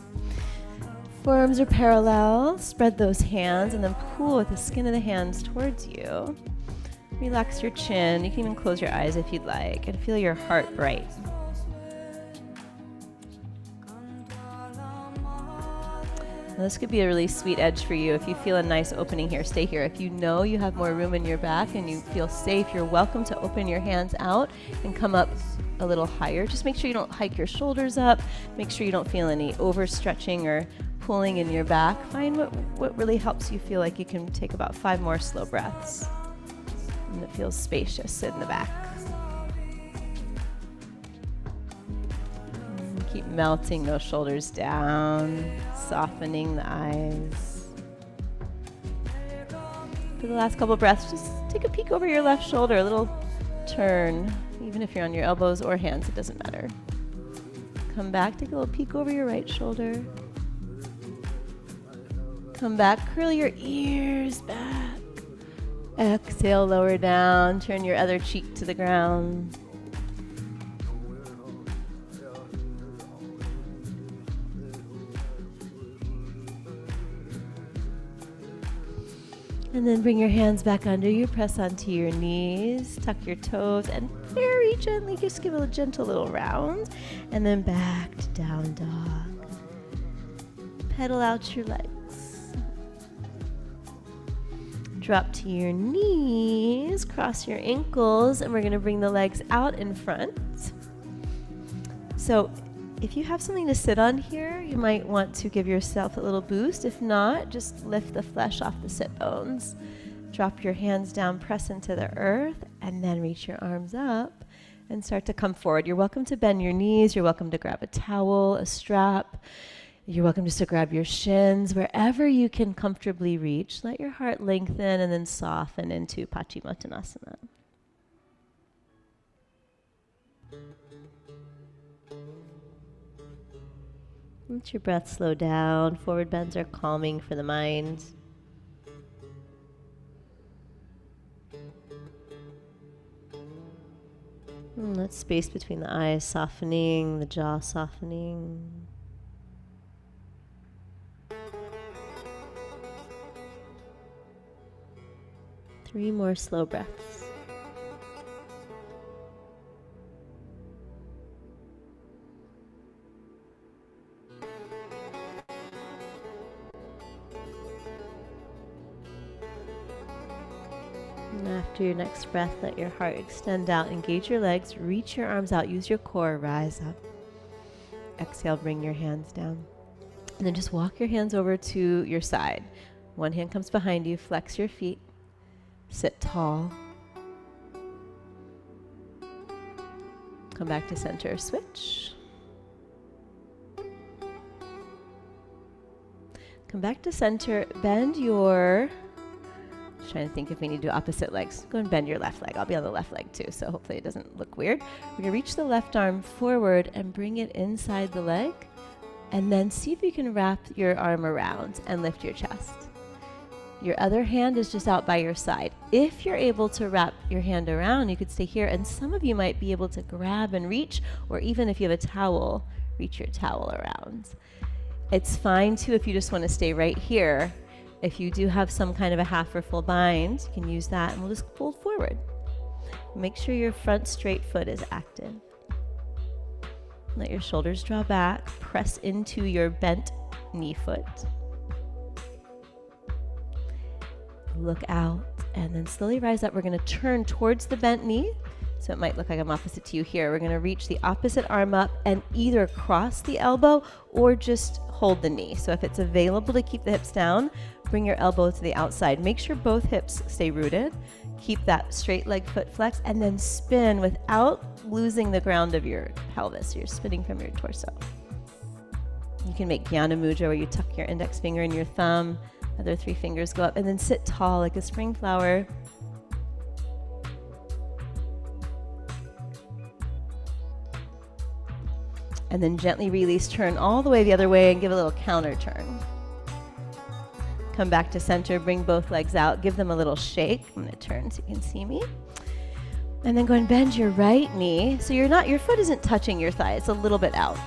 Forearms are parallel. Spread those hands and then pull with the skin of the hands towards you. Relax your chin. You can even close your eyes if you'd like and feel your heart bright. Now this could be a really sweet edge for you. If you feel a nice opening here, stay here. If you know you have more room in your back and you feel safe, you're welcome to open your hands out and come up a little higher. Just make sure you don't hike your shoulders up. Make sure you don't feel any overstretching or pulling in your back. Find what really helps you feel like you can take about 5 more slow breaths. And it feels spacious in the back. And keep melting those shoulders down, softening the eyes. For the last couple breaths, just take a peek over your left shoulder, a little turn. Even if you're on your elbows or hands, it doesn't matter. Come back, take a little peek over your right shoulder. Come back, curl your ears back. Exhale, lower down, turn your other cheek to the ground. And then bring your hands back under you, press onto your knees, tuck your toes, and very gently just give a gentle little round. And then back to down dog. Pedal out your legs. Drop to your knees, cross your ankles, and we're going to bring the legs out in front. So if you have something to sit on here, you might want to give yourself a little boost. If not, just lift the flesh off the sit bones. Drop your hands down, press into the earth, and then reach your arms up and start to come forward. You're welcome to bend your knees. You're welcome to grab a towel, a strap. You're welcome just to grab your shins, wherever you can comfortably reach. Let your heart lengthen and then soften into Paschimottanasana. Let your breath slow down. Forward bends are calming for the mind. That space between the eyes softening, the jaw softening. Three more slow breaths. And after your next breath, let your heart extend out. Engage your legs, reach your arms out, use your core, rise up. Exhale, bring your hands down. And then just walk your hands over to your side. One hand comes behind you, flex your feet, sit tall. Come back to center, switch. Come back to center, bend your, trying to think if we need to do opposite legs. Go and bend your left leg. I'll be on the left leg too, so hopefully it doesn't look weird. We're gonna reach the left arm forward and bring it inside the leg, and then see if you can wrap your arm around and lift your chest. Your other hand is just out by your side. If you're able to wrap your hand around, you could stay here, and some of you might be able to grab and reach, or even if you have a towel, reach your towel around. It's fine too if you just want to stay right here. If you do have some kind of a half or full bind, you can use that, and we'll just fold forward. Make sure your front straight foot is active. Let your shoulders draw back, press into your bent knee foot. Look out, and then slowly rise up. We're going to turn towards the bent knee, so it might look like I'm opposite to you here. We're going to reach the opposite arm up and either cross the elbow or just hold the knee. So if it's available to keep the hips down, bring your elbow to the outside. Make sure both hips stay rooted. Keep that straight leg foot flex, and then spin without losing the ground of your pelvis. You're spinning from your torso. You can make Yana Mudra, where you tuck your index finger and your thumb, other three fingers go up, and then sit tall like a spring flower. And then gently release, turn all the way the other way, and give a little counter turn. Come back to center, bring both legs out, give them a little shake. I'm gonna turn so you can see me. And then go and bend your right knee. So your foot isn't touching your thigh, it's a little bit out.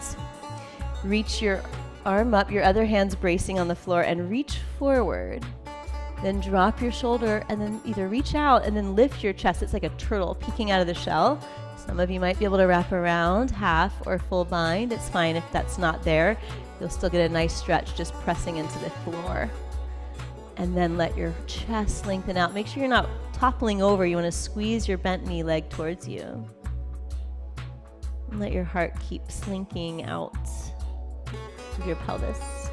Reach your arm up, your other hand's bracing on the floor, and reach forward. Then drop your shoulder, and then either reach out and then lift your chest. It's like a turtle peeking out of the shell. Some of you might be able to wrap around half or full bind. It's fine if that's not there. You'll still get a nice stretch just pressing into the floor. And then let your chest lengthen out. Make sure you're not toppling over. You want to squeeze your bent knee leg towards you. And let your heart keep slinking out of your pelvis.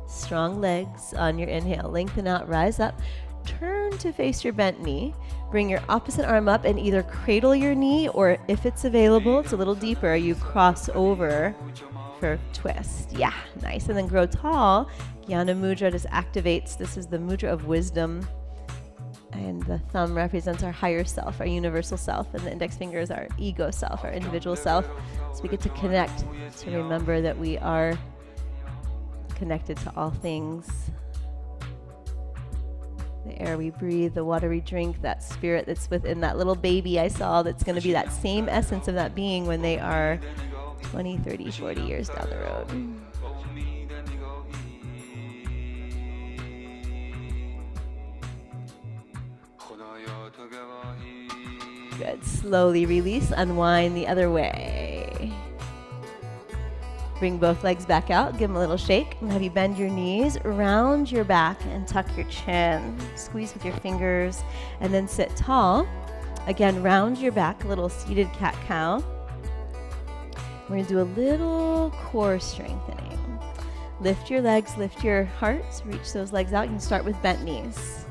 Strong legs on your inhale. Lengthen out, rise up. Turn to face your bent knee. Bring your opposite arm up and either cradle your knee, or if it's available, it's a little deeper, you cross over for twist. Yeah, nice. And then grow tall. Yana Mudra just activates. This is the mudra of wisdom. And the thumb represents our higher self, our universal self, and the index finger is our ego self, our individual self. So we get to connect, to remember that we are connected to all things. The air we breathe, the water we drink, that spirit that's within that little baby I saw, that's going to be that same essence of that being when they are 20, 30, 40 years down the road. Good. Slowly release, unwind the other way. Bring both legs back out, give them a little shake, and have you bend your knees, round your back, and tuck your chin. Squeeze with your fingers, and then sit tall. Again, round your back, a little seated cat-cow. We're gonna do a little core strengthening. Lift your legs, lift your hearts, reach those legs out. You can start with bent knees.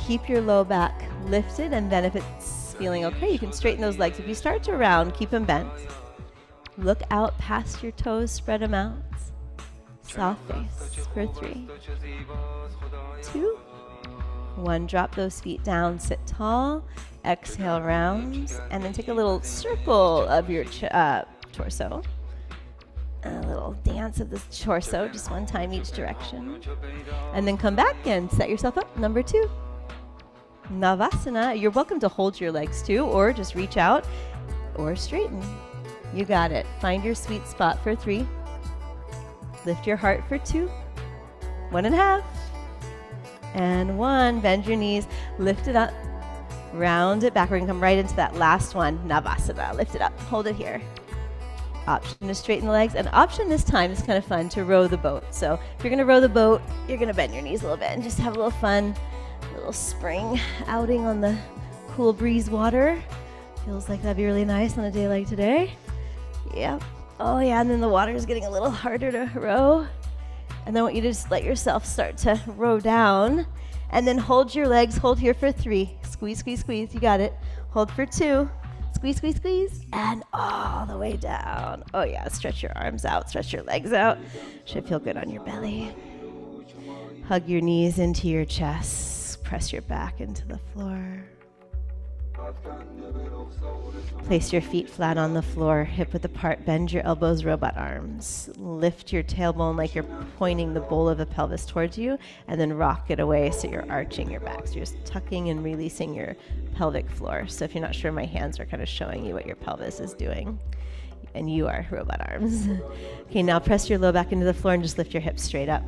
Keep your low back lifted, and then if it's feeling okay, you can straighten those legs. If you start to round, keep them bent. Look out past your toes, spread them out. Soft face for 3, 2, 1, drop those feet down, sit tall, exhale, rounds, and then take a little circle of your torso. A little dance of the torso, just 1 time each direction. And then come back and set yourself up. Number 2. Navasana. You're welcome to hold your legs too, or just reach out or straighten. You got it. Find your sweet spot for 3. Lift your heart for 2. 1.5. And 1. Bend your knees. Lift it up. Round it back. We're going to come right into that last one. Navasana. Lift it up. Hold it here. Option to straighten the legs. And option this time is kind of fun to row the boat. So if you're going to row the boat, you're going to bend your knees a little bit and just have a little fun, little spring outing on the cool breeze water. Feels like that'd be really nice on a day like today. Yep. Oh yeah, and then the water is getting a little harder to row. And then I want you to just let yourself start to row down. And then hold your legs, hold here for 3. Squeeze, squeeze, squeeze. You got it. Hold for 2. Squeeze, squeeze, squeeze. And all the way down. Oh yeah, stretch your arms out, stretch your legs out. Should feel good on your belly. Hug your knees into your chest. Press your back into the floor. Place your feet flat on the floor, hip width apart, bend your elbows, robot arms. Lift your tailbone like you're pointing the bowl of the pelvis towards you, and then rock it away so you're arching your back. So you're just tucking and releasing your pelvic floor. So if you're not sure, my hands are kind of showing you what your pelvis is doing. And you are robot arms. Okay, now press your low back into the floor and just lift your hips straight up.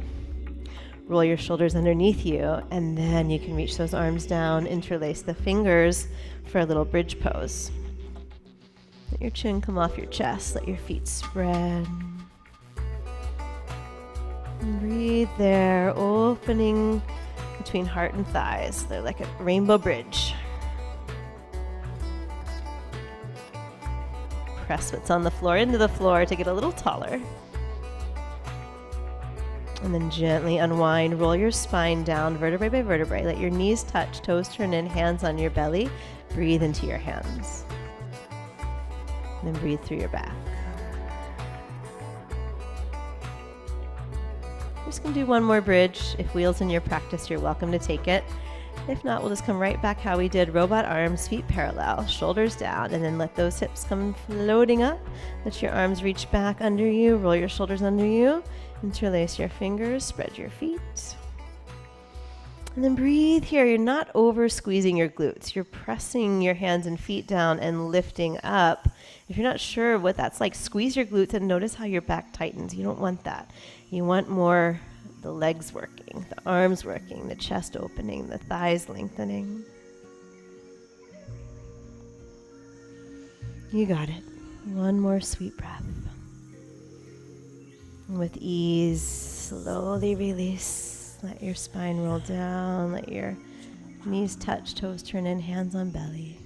Roll your shoulders underneath you, and then you can reach those arms down, interlace the fingers for a little bridge pose. Let your chin come off your chest, let your feet spread. And breathe there, opening between heart and thighs. They're like a rainbow bridge. Press what's on the floor into the floor to get a little taller. And then gently unwind, roll your spine down, vertebrae by vertebrae. Let your knees touch, toes turn in, hands on your belly. Breathe into your hands. And then breathe through your back. We're just going to do one more bridge. If wheel's in your practice, you're welcome to take it. If not, we'll just come right back how we did. Robot arms, feet parallel, shoulders down, and then let those hips come floating up. Let your arms reach back under you, roll your shoulders under you. Interlace your fingers, spread your feet. And then breathe here. You're not over squeezing your glutes. You're pressing your hands and feet down and lifting up. If you're not sure what that's like, squeeze your glutes and notice how your back tightens. You don't want that. You want more the legs working, the arms working, the chest opening, the thighs lengthening. You got it. One more sweet breath. With ease, slowly release. Let your spine roll down. Let your knees touch, toes turn in, hands on belly.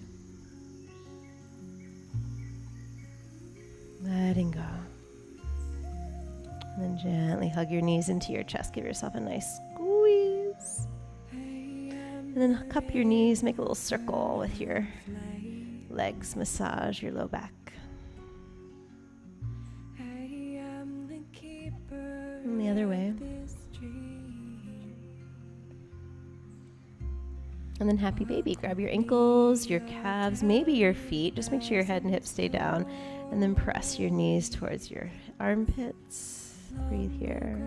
Letting go. And then gently hug your knees into your chest. Give yourself a nice squeeze. And then cup your knees. Make a little circle with your legs. Massage your low back. And the other way. And then happy baby. Grab your ankles, your calves, maybe your feet. Just make sure your head and hips stay down. And then press your knees towards your armpits. Breathe here.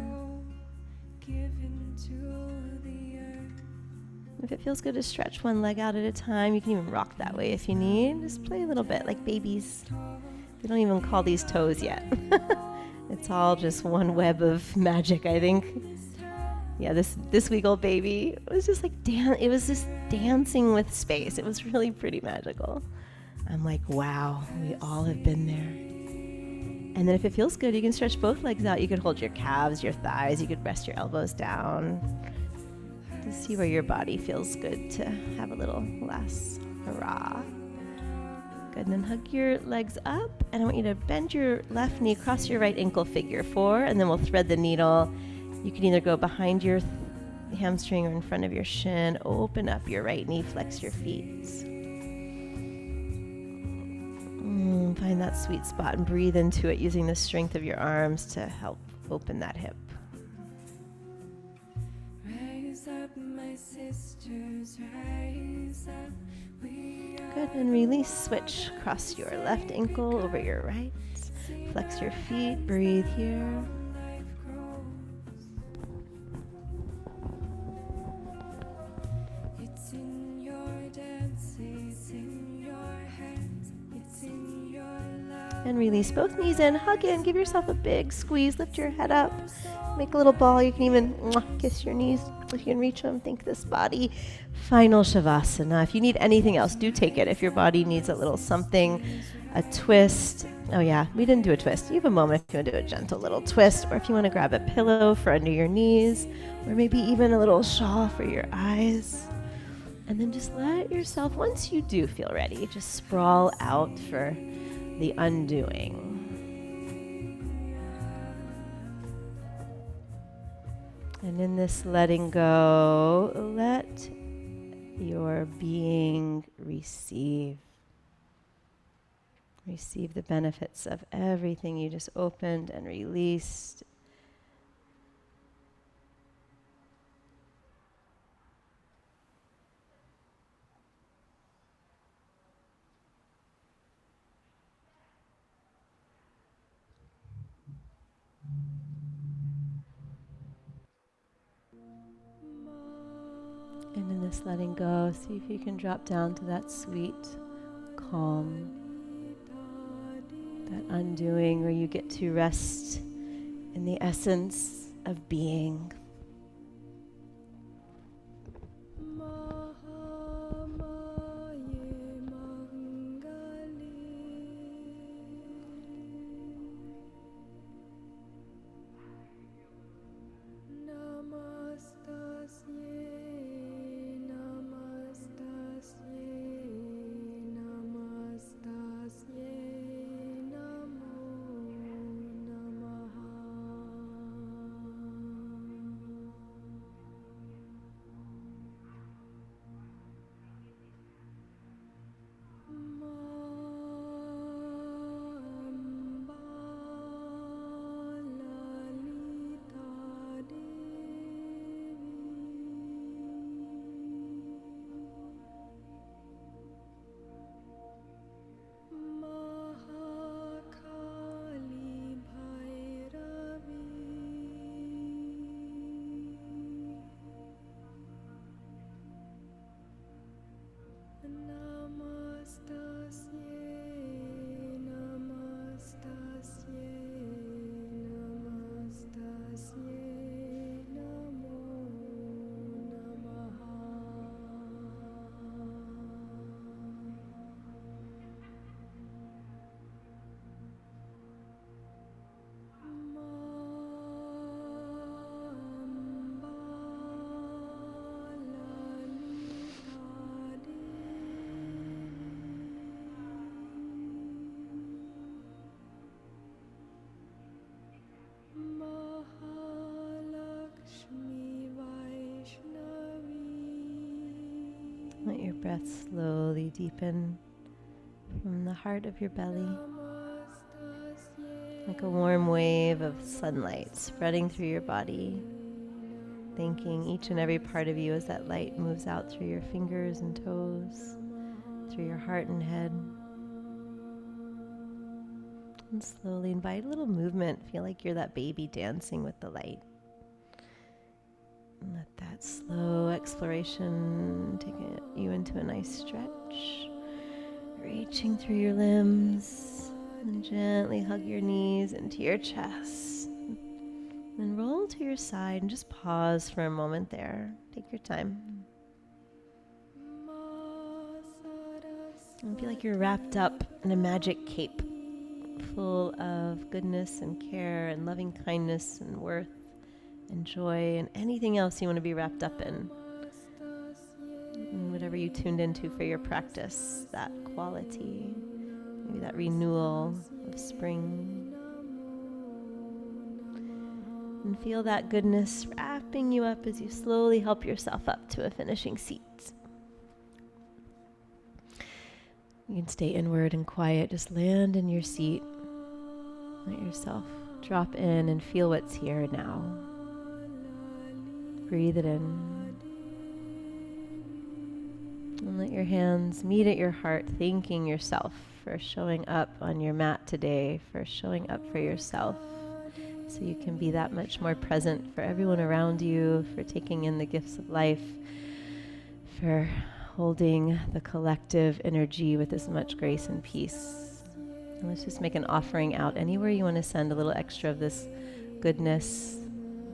If it feels good to stretch one leg out at a time, you can even rock that way if you need. Just play a little bit like babies. They don't even call these toes yet. It's all just one web of magic, I think. Yeah, this week old baby was just like it was just dancing with space. It was really pretty magical. I'm like, wow, we all have been there. And then if it feels good, you can stretch both legs out. You could hold your calves, your thighs. You could rest your elbows down to see where your body feels good to have a little last hurrah. Good, and then hug your legs up, and I want you to bend your left knee, cross your right ankle, figure 4, and then we'll thread the needle. You can either go behind your hamstring or in front of your shin. Open up your right knee, flex your feet. Find that sweet spot and breathe into it using the strength of your arms to help open that hip. Good, and release. Switch. Cross your left ankle over your right. Flex your feet. Breathe here. And release both knees in. Hug in. Give yourself a big squeeze. Lift your head up. Make a little ball. You can even kiss your knees if you can reach them. Thank this body. Final Shavasana. If you need anything else, do take it. If your body needs a little something, a twist. Oh yeah, we didn't do a twist. You have a moment if you want to do a gentle little twist, or if you want to grab a pillow for under your knees, or maybe even a little shawl for your eyes. And then just let yourself, once you do feel ready, just sprawl out for the undoing. And in this letting go, let your being receive. Receive the benefits of everything you just opened and released. And in this letting go, see if you can drop down to that sweet calm, that undoing where you get to rest in the essence of being. Let your breath slowly deepen from the heart of your belly, like a warm wave of sunlight spreading through your body, thanking each and every part of you as that light moves out through your fingers and toes, through your heart and head. And slowly invite a little movement. Feel like you're that baby dancing with the light. And let that slow exploration take you into a nice stretch, reaching through your limbs, and gently hug your knees into your chest. Then roll to your side and just pause for a moment there. Take your time. And feel like you're wrapped up in a magic cape full of goodness and care and loving kindness and worth and joy and anything else you want to be wrapped up in. And whatever you tuned into for your practice, that quality, maybe that renewal of spring. And feel that goodness wrapping you up as you slowly help yourself up to a finishing seat. You can stay inward and quiet. Just land in your seat. Let yourself drop in and feel what's here now. Breathe it in. And let your hands meet at your heart, thanking yourself for showing up on your mat today, for showing up for yourself, so you can be that much more present for everyone around you, for taking in the gifts of life, for holding the collective energy with as much grace and peace. And let's just make an offering out anywhere you want to send a little extra of this goodness,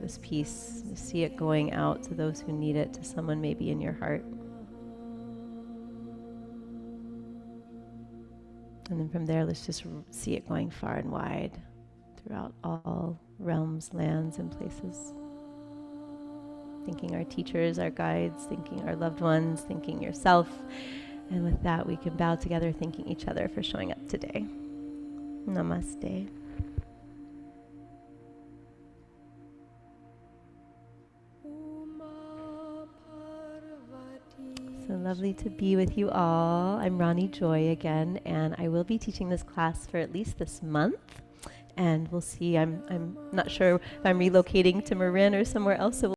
this peace. Just see it going out to those who need it, to someone maybe in your heart. And then from there, let's just see it going far and wide throughout all realms, lands, and places. Thanking our teachers, our guides, thanking our loved ones, thanking yourself. And with that, we can bow together, thanking each other for showing up today. Namaste. So lovely to be with you all. I'm Rani Joy again, and I will be teaching this class for at least this month. And we'll see, I'm not sure if I'm relocating to Marin or somewhere else, so